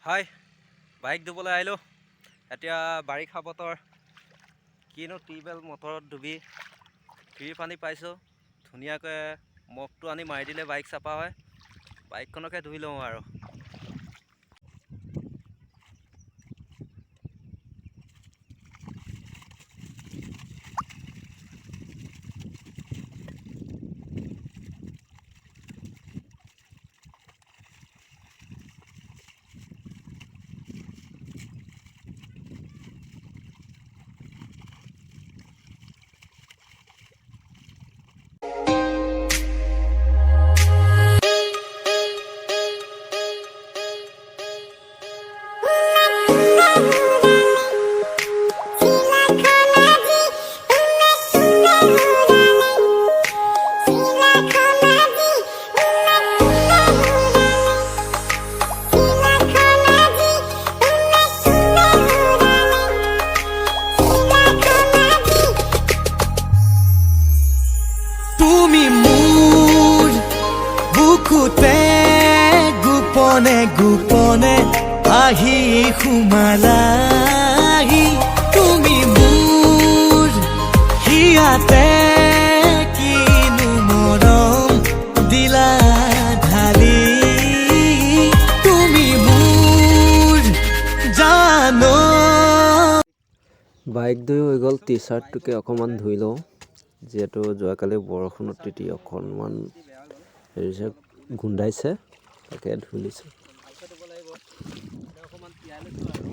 হাই bike ধুবলৈ আহিলোঁ। এতিয়া বাৰিষা বতৰ, কিনো টিউবৱেল মটৰত ডুবি ফ্ৰী পানী পাইছোঁ। ধুনীয়াকৈ মগটো আনি মাৰি দিলে বাইক চাফা হয়। বাইকখনকে ধুই লওঁ আৰু। তুমি মোৰ বুকুতে গোপনে গোপনে আহি সোমালাহি। তুমি মোৰ হিয়াতে কিনো মৰম দিলা ঢালি। তুমি মোৰ জানো। বাইক ধুই হৈ গ'ল, টি চাৰ্টটোকে অকণমান ধুই লওঁ, যিহেতু যোৱাকালি বৰষুণত তিতি অকণমান হেৰি গোন্ধাইছে, তাকে ধুই লৈছোঁ। ভালকৈ ধুব লাগিব, অকণমান তিয়াই লৈছোঁ আৰু।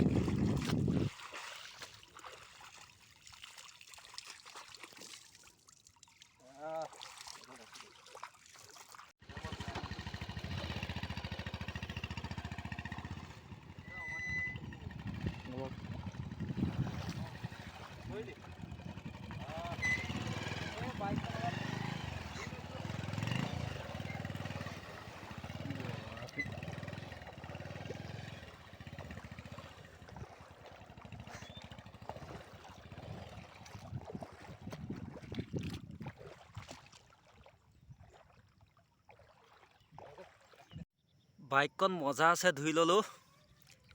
বাইকখন মজা আছে, ধুই ল'লোঁ।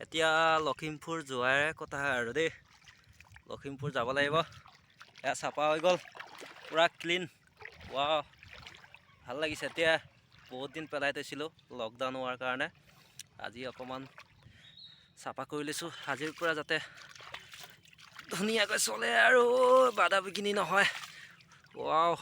এতিয়া লখিমপুৰ যোৱাৰে কথা আৰু দেই। লখিমপুৰ যাব লাগিব। এয়া চাফা হৈ গ'ল, পূৰা ক্লিন। ৱাও, ভাল লাগিছে। এতিয়া বহুত দিন পেলাই থৈছিলোঁ লকডাউন হোৱাৰ কাৰণে। আজি অকণমান চাফা কৰি লৈছোঁ, আজিৰ পৰা যাতে ধুনীয়াকৈ চলে আৰু বাধা বিঘিনি নহয়। ৱাও।